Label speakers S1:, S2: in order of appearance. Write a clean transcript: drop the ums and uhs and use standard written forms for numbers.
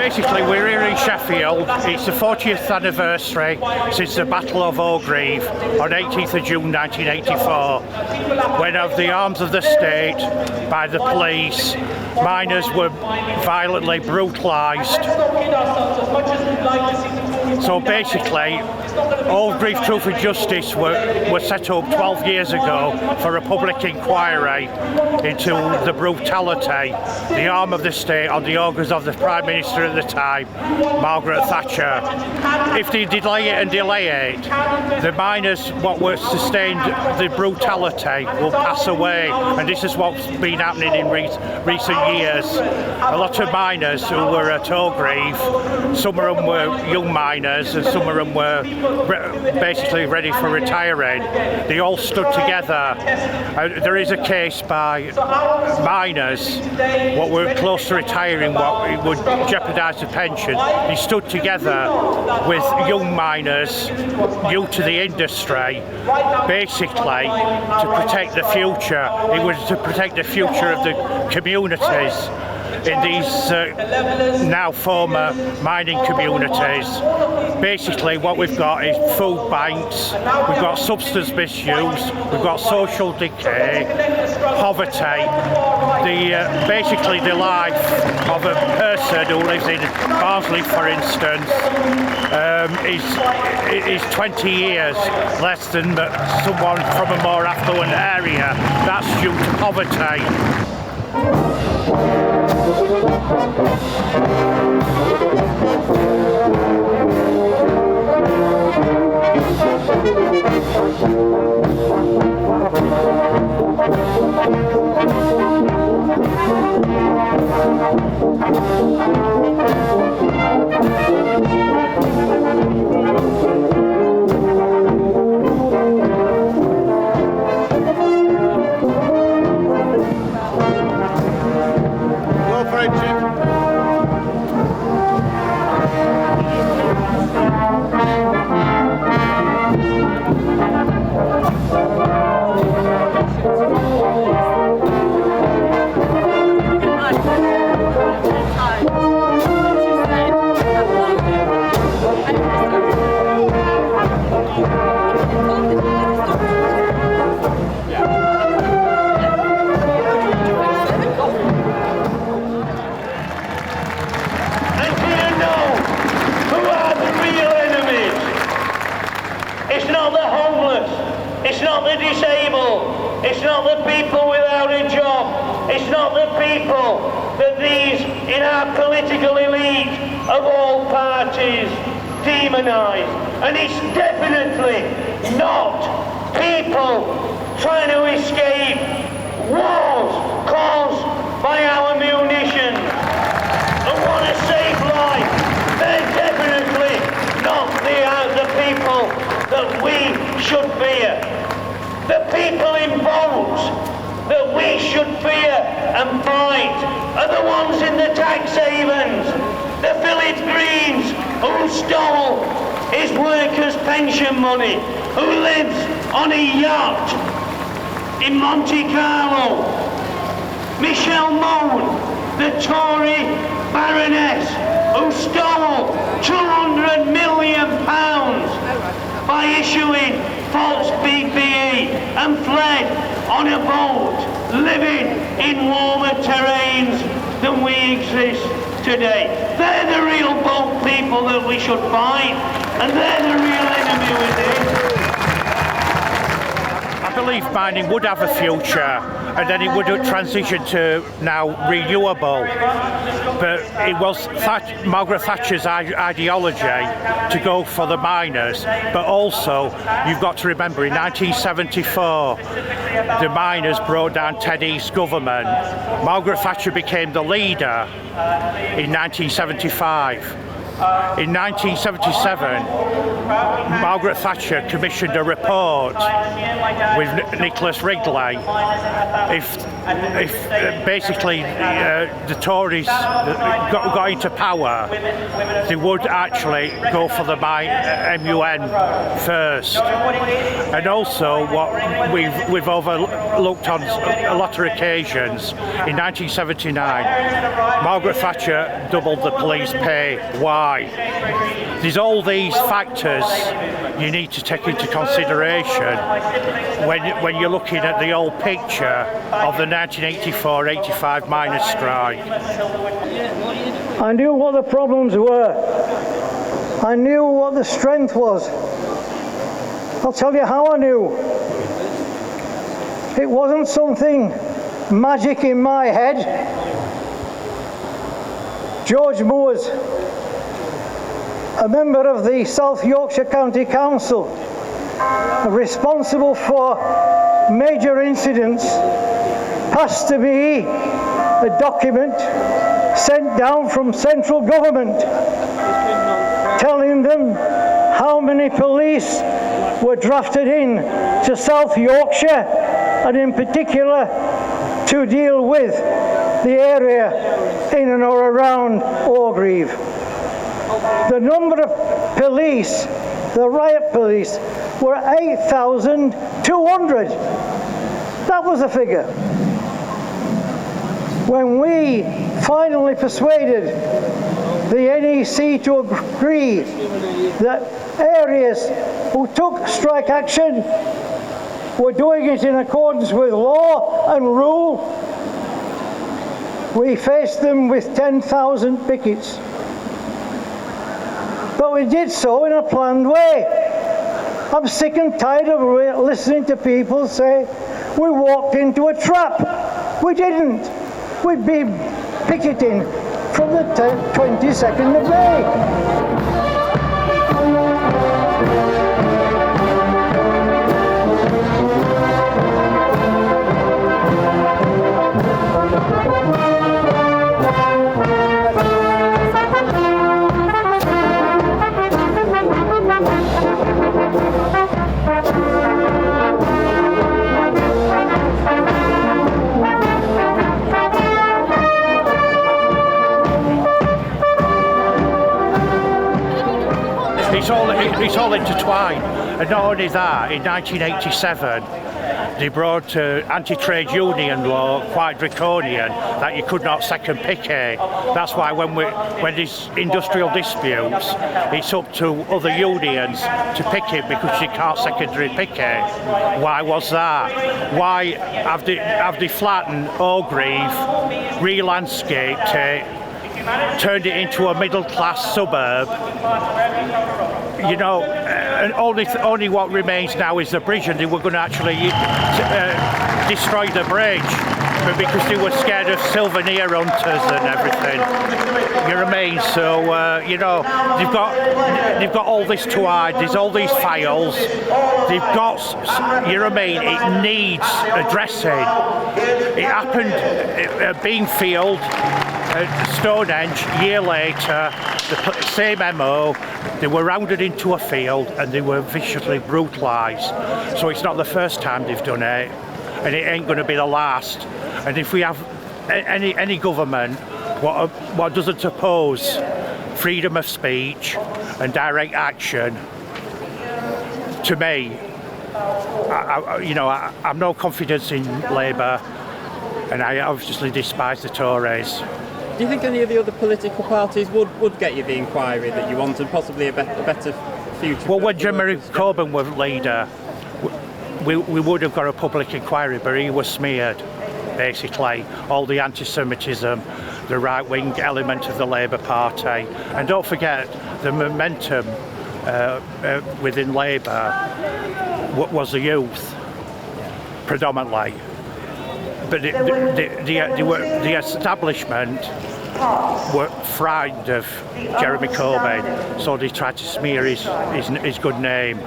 S1: basically we're here in Sheffield. It's the 40th anniversary since the Battle of Orgreave on 18th of June 1984, when of the arms of the state by the police, miners were violently brutalised. So basically, Orgreave Truth Justice were set up 12 years ago for a public inquiry into the brutality, the arm of the state on the orders of the Prime Minister at the time, Margaret Thatcher. If they delay it, the miners, what were sustained the brutality, will pass away, and this is what's been happening in recent years. A lot of miners who were at Orgreave, some of them were young miners and some of them were basically ready for retiring. They all stood together. There is a case by miners what were close to retiring, what would jeopardise the pension. They stood together with young miners new to the industry, basically to protect the future. It was to protect the future of the communities in these now former mining communities. Basically what we've got is food banks, we've got substance misuse, we've got social decay, poverty. Basically the life of a person who lives in Barnsley, for instance, is 20 years less than someone from a more affluent area. That's due to poverty.
S2: It's not the disabled, it's not the people without a job, it's not the people that these in our political elite of all parties demonise. And it's definitely not people trying to escape wars caused by our munitions and want to save life. They're definitely not the people that we should fear. The people in votes that we should fear and fight are the ones in the tax havens, the village greens who stole his workers' pension money, who lives on a yacht in Monte Carlo. Michelle Mone, the Tory Baroness, who stole £200 million by issuing false PPE and fled on a boat, living in warmer terrains than we exist today. They're the real boat people that we should fight, and they're the real enemy within.
S1: I believe mining would have a future, and then it would transition to now renewable. But it was Margaret Thatcher's ideology to go for the miners. But also, you've got to remember, in 1974, the miners brought down Ted East's government. Margaret Thatcher became the leader in 1975. In 1977, Margaret Thatcher commissioned a report with Nicholas Wrigley if basically the Tories got into power, they would actually go for the MUN first. And also what we've overlooked on a lot of occasions, in 1979, Margaret Thatcher doubled the police pay. Why? There's all these factors you need to take into consideration when you're looking at the whole picture of the 1984-85 miners' strike.
S3: I knew what the problems were. I knew what the strength was. I'll tell you how I knew. It wasn't something magic in my head. George Moores, a member of the South Yorkshire County Council, responsible for major incidents, passed to me a document sent down from central government telling them how many police were drafted in to South Yorkshire, and in particular to deal with the area in and or around Orgreave. The number of police, the riot police, were 8,200. That was the figure. When we finally persuaded the NEC to agree that areas who took strike action were doing it in accordance with law and rule, we faced them with 10,000 pickets. But we did so in a planned way. I'm sick and tired of listening to people say we walked into a trap. We didn't. We'd been picketing from the 22nd of May.
S1: It's all intertwined, and not only that, in 1987 they brought anti-trade union law quite draconian that you could not second picket. That's why when there's industrial disputes, it's up to other unions to picket because you can't secondary picket. Why was that? Why have they flattened Orgreave, re-landscaped it, turned it into a middle-class suburb? You know, and only what remains now is the bridge, and they were going to actually destroy the bridge, but because they were scared of souvenir hunters and everything. You know what I mean? So you know, they've got all this to hide. There's all these files. They've got, you know what I mean? It needs addressing. It happened at Beanfield, Stonehenge. A year later, the same MO. They were rounded into a field and they were viciously brutalised. So it's not the first time they've done it, and it ain't going to be the last. And if we have any government what doesn't oppose freedom of speech and direct action, to me, I've no confidence in Labour, and I obviously despise the Tories.
S4: Do you think any of the other political parties would get you the inquiry that you want and possibly a better future?
S1: Well, when Jeremy Corbyn was leader, we would have got a public inquiry, but he was smeared, basically. All the anti-Semitism, the right-wing element of the Labour Party. And don't forget, the momentum within Labour was the youth, predominantly. But the establishment were frightened of Jeremy Corbyn, so they tried to smear his good name.